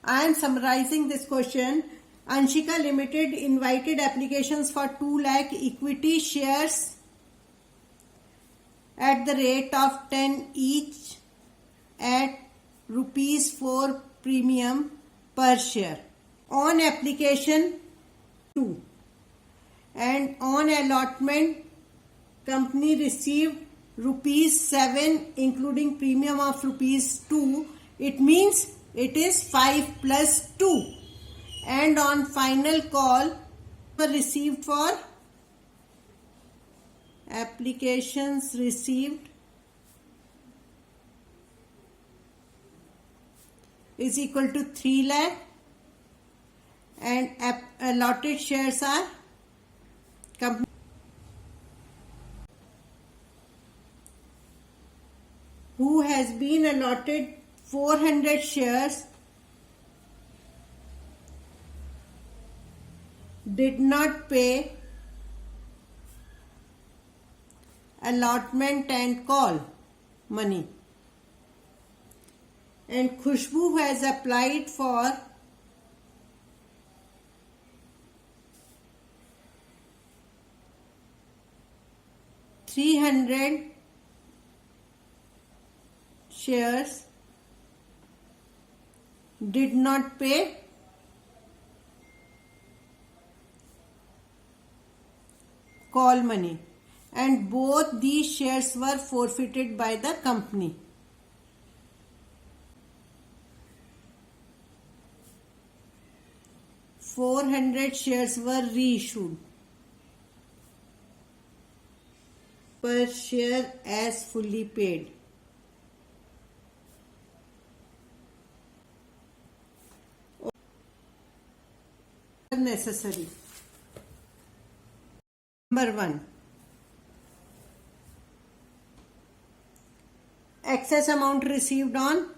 I am summarizing this question. Anshika Limited invited applications for 2 lakh equity shares at the rate of 10 each at rupees 4 premium per share. On application 2 and on allotment, company received rupees 7 including premium of rupees 2. It means it is 5 plus 2. And on final call received for applications received is equal to 3 lakh and allotted shares are company who has been allotted 400 shares did not pay allotment and call money, and Khushbu has applied for $300 shares, did not pay call money, and both these shares were forfeited by the company. $400 shares were reissued per share as fully paid. Necessary. Number 1. Excess amount received on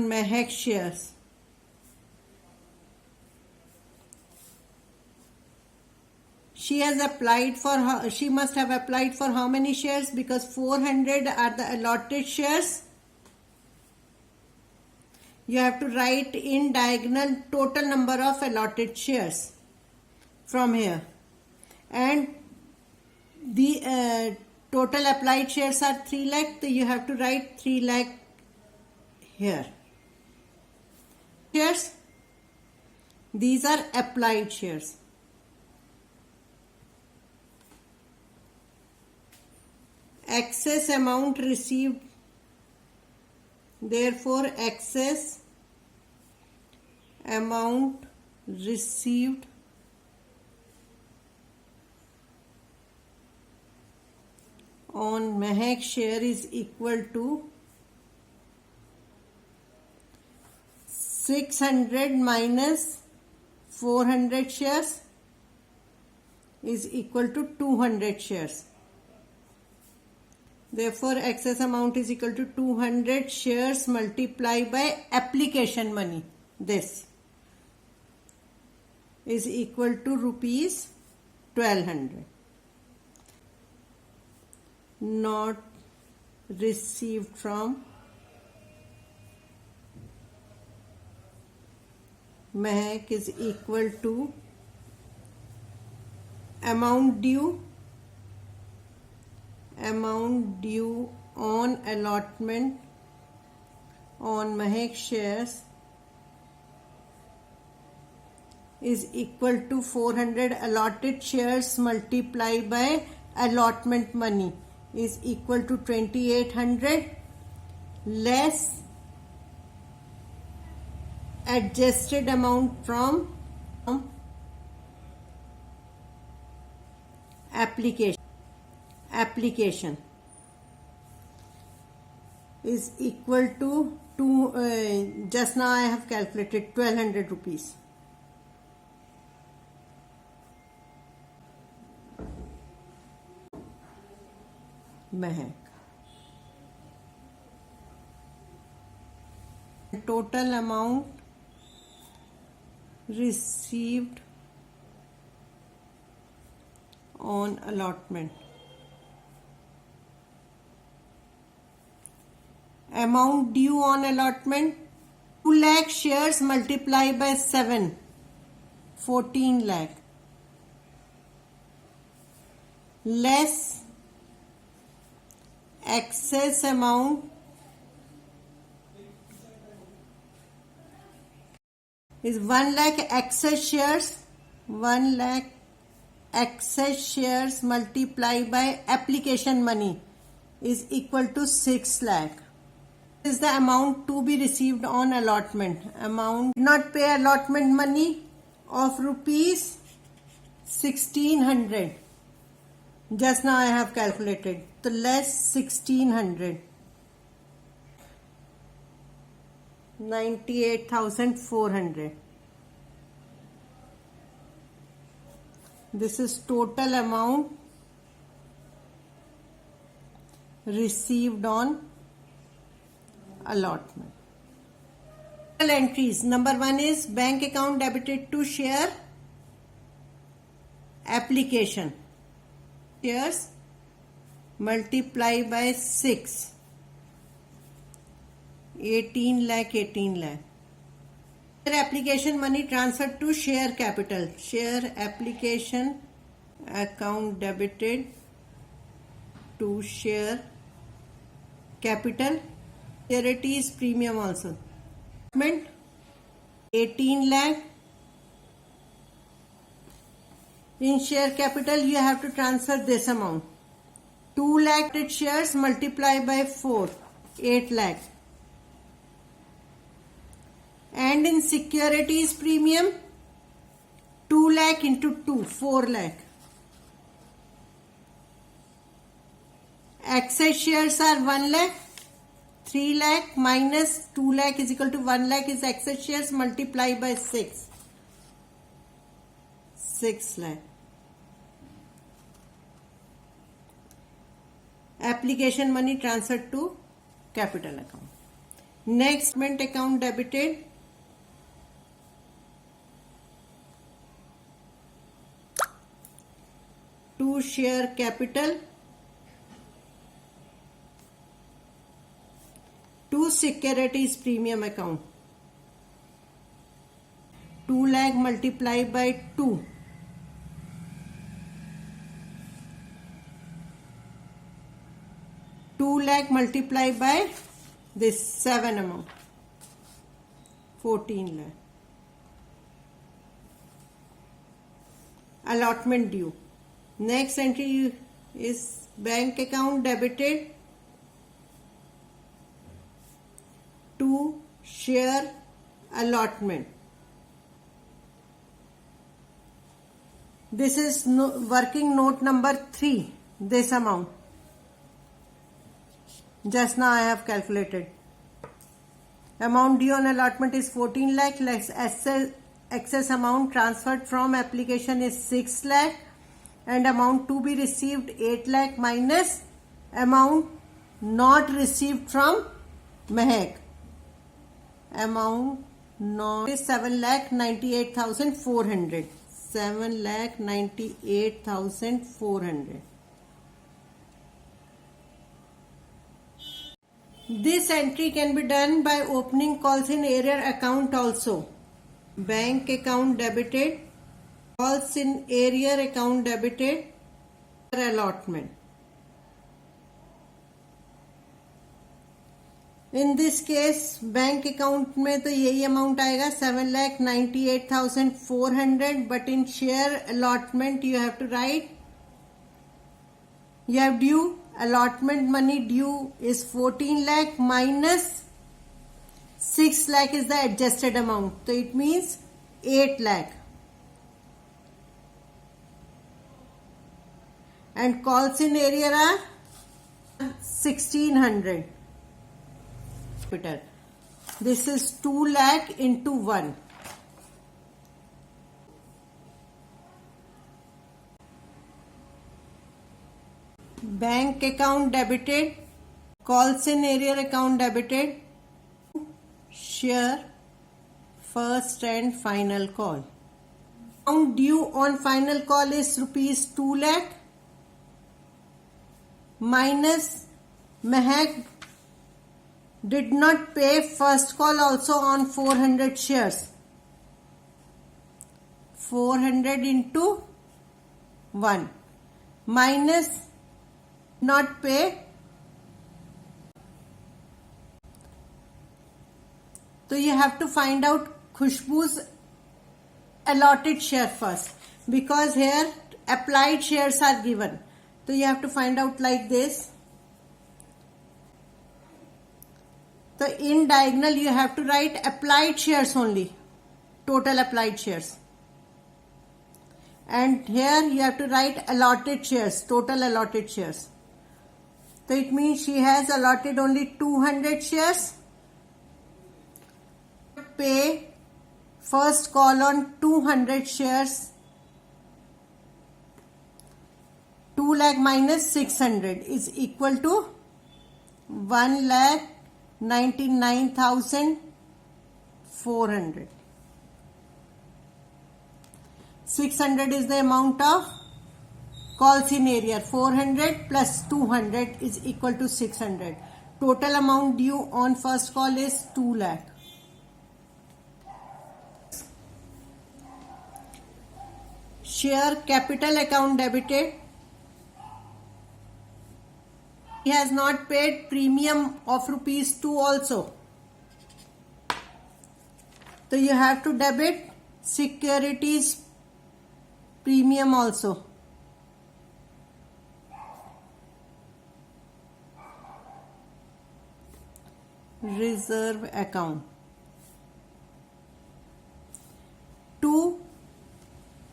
Mehak shares. She must have applied for how many shares? Because 400 are the allotted shares. You have to write in diagonal total number of allotted shares from here. And the total applied shares are 3 lakh. So you have to write 3 lakh here. Shares. These are applied shares. Excess amount received. Therefore, excess amount received on Mehak share is equal to 600 minus 400 shares is equal to 200 shares. Therefore, excess amount is equal to 200 shares multiplied by application money. This is equal to rupees 1200. Not received from Mehak is equal to amount due on allotment on Mehak shares is equal to 400 allotted shares multiplied by allotment money is equal to 2800 less adjusted amount from application is equal to just now I have calculated 1200 rupees. Mehak. Total amount received on allotment. Amount due on allotment, 2 lakh shares multiply by 7, 14 lakh, less excess amount is 1 lakh excess shares, 1 lakh excess shares multiplied by application money is equal to 6 lakh. This is the amount to be received on allotment. Amount not pay allotment money of rupees 1600. Just now I have calculated. So less 1600. 98,400. This is total amount received on allotment. Entries. Number 1 is bank account debited to share application. Shares multiply by 6. 18 lakh. Share application money transferred to share capital. Share application account debited to share capital. Securities premium also. 18 lakh. In share capital you have to transfer this amount. 2 lakh shares multiply by 4, 8 lakh. And in securities premium, 2 lakh into 2, 4 lakh. Excess shares are 1 lakh. 3 lakh minus 2 lakh is equal to 1 lakh is excess shares multiplied by 6. 6 lakh. Application money transferred to capital account. Next, account debited. To share capital. To securities premium account. 2 lakh multiplied by 2. 2 lakh multiplied by this 7 amount. 14 lakh. Allotment due. Next entry is bank account debited to share allotment. This is working note number 3. This amount. Just now I have calculated. Amount due on allotment is 14 lakh. Less excess amount transferred from application is 6 lakh. And amount to be received 8 lakh minus amount not received from Mehak. Amount not is 7,98,400. 7,98,400. This entry can be done by opening calls in arrear account also. Bank account debited, calls in arrear account debited, allotment. In this case bank account में तो यही amount आएगा 7,98,400, but in share allotment you have to write, you have due, allotment money due is 14 lakh minus 6 lakh is the adjusted amount, so it means 8 lakh. And calls in arrear are 1,600. This is 2 lakh into 1. Bank account debited, calls in arrear account debited, share first and final call. Amount due on final call is rupees 2 lakh. minus Mehak did not pay first call also on 400 shares. 400 into 1 minus not pay. So you have to find out Khushbu's allotted share first, because here applied shares are given. So you have to find out like this. So in diagonal you have to write applied shares only, total applied shares. And here you have to write allotted shares, total allotted shares. So it means she has allotted only 200 shares. Pay first call on 200 shares. 2 lakh minus 600 is equal to 1,99,400. 600 is the amount of calls in arrear. 400 plus 200 is equal to 600. Total amount due on first call is 2 lakh. Share capital account debited. He has not paid premium of rupees 2 also. So you have to debit securities premium also. Reserve account. 2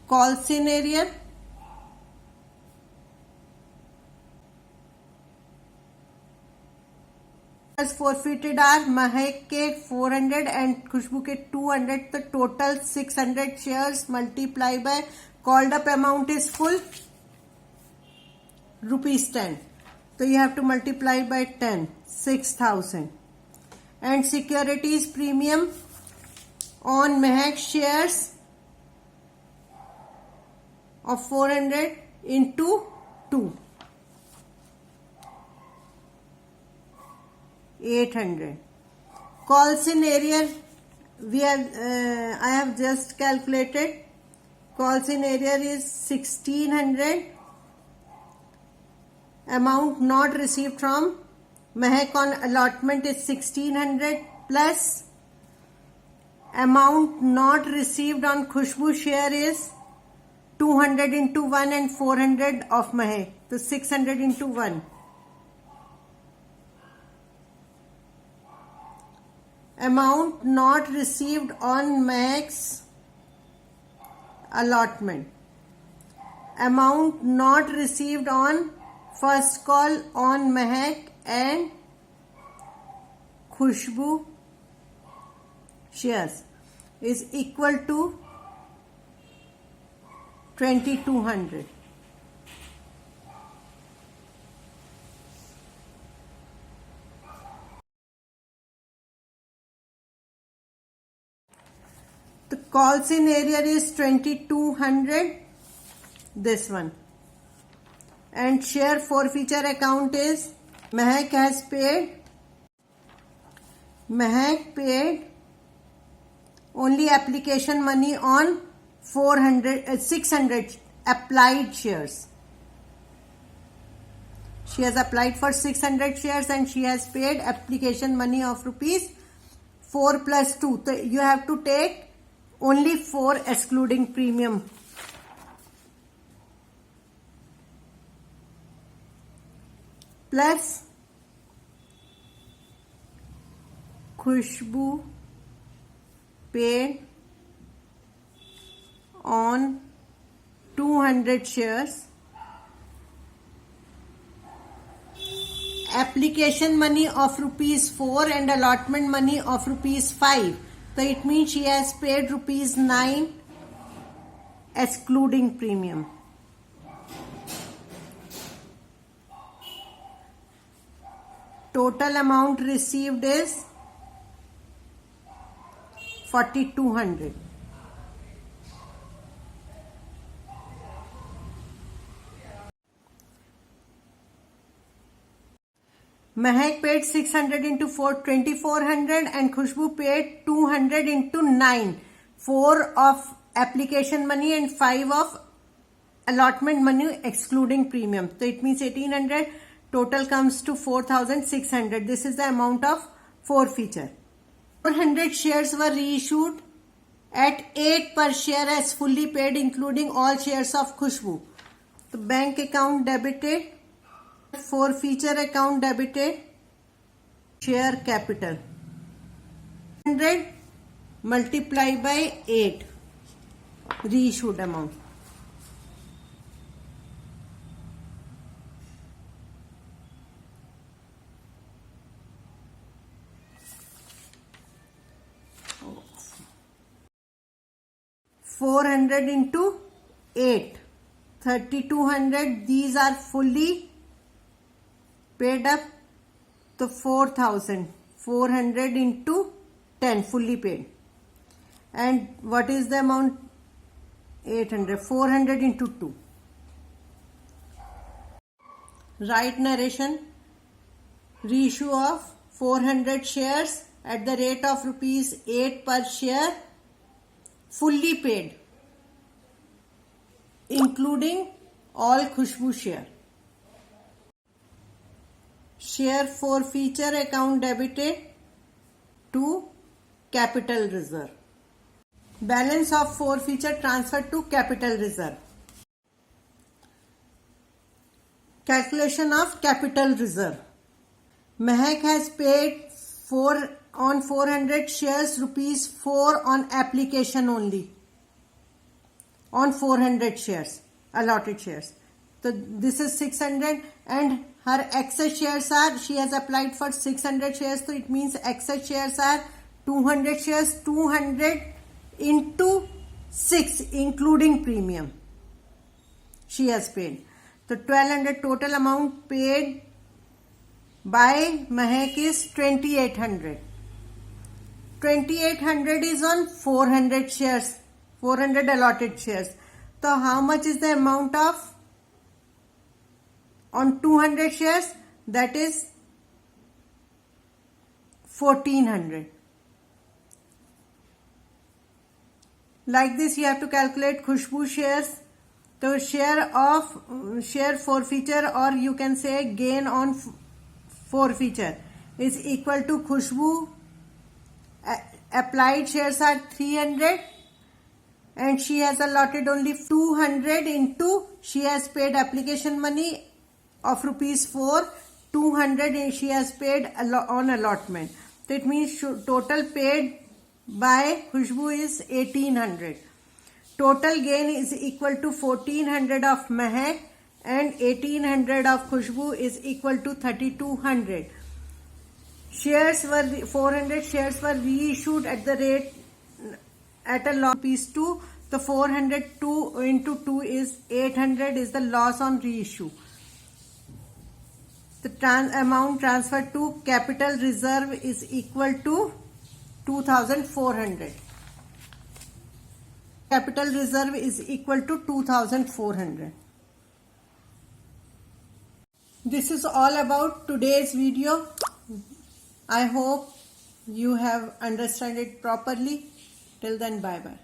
calls in arrear. Forfeited are Mahek के 400 and Khushbu के 200. The total 600 shares multiplied by called up amount is full rupees 10. So you have to multiply by 10, 6,000. And securities premium on Mahek shares of 400 into 2. 800. Calls in arrear, I have just calculated. Calls in arrear is 1600. Amount not received from Mahek on allotment is 1600 plus amount not received on Khushbu share is 200 into 1 and 400 of Mahek. So 600 into 1. Amount not received on Mahek's allotment. Amount not received on first call on Mahek and Khushbu shares is equal to 2200. The calls in arrear is 2200, this one. And share forfeiture account is Mahek has paid. Mahek paid only application money on 600 applied shares. She has applied for 600 shares and she has paid application money of rupees 4 plus 2. So you have to take only 4 excluding premium. Plus Khushbu paid on 200 shares. Application money of rupees 4 and allotment money of rupees 5. So it means she has paid rupees 9 excluding premium. Total amount received is 4200. Mahek paid 600 into 4, 2400, and Khushbu paid 200 into 9, 4 of application money and 5 of allotment money excluding premium. So it means 1800, total comes to 4600. This is the amount of forfeiture. 400 shares were reissued at 8 per share as fully paid including all shares of Khushbu. The bank account debited, forfeiture account debited, share capital. 100 multiplied by 8, reissued amount. $400 into 8, 3200. These are fully paid up. So 4000. 400 into 10 fully paid. And what is the amount? 800. 400 into 2. Right narration. Reissue of 400 shares at the rate of rupees 8 per share, fully paid, including all Khushbu share. Share forfeiture account debited to capital reserve. Balance of forfeiture transferred to capital reserve. Calculation of capital reserve. Mahek has paid 4 on 400 shares rupees 4 on application only. On 400 shares, allotted shares. So this is 600 and her excess shares are, she has applied for 600 shares, so it means excess shares are 200 shares, 200 into 6 including premium she has paid. So 1200 total amount paid by Mahek is 2800. 2800 is on 400 shares, 400 allotted shares. So how much is the amount of on 200 shares? That is 1400. Like this you have to calculate Khushbu shares. So share forfeiture, or you can say gain on forfeiture, is equal to Khushbu applied shares are 300 and she has allotted only 200 into she has paid application money of rupees 4, 200 she has paid on allotment. So it means total paid by Khushbu is 1800. Total gain is equal to 1400 of Mahek and 1800 of Khushbu is equal to 3200. Shares were 400 shares were reissued at the rate at a loss rupees 2. The 402 into 2 is 800 is the loss on reissue. The amount transferred to capital reserve is equal to 2400. Capital reserve is equal to 2400. This is all about today's video. I hope you have understood it properly. Till then, bye bye.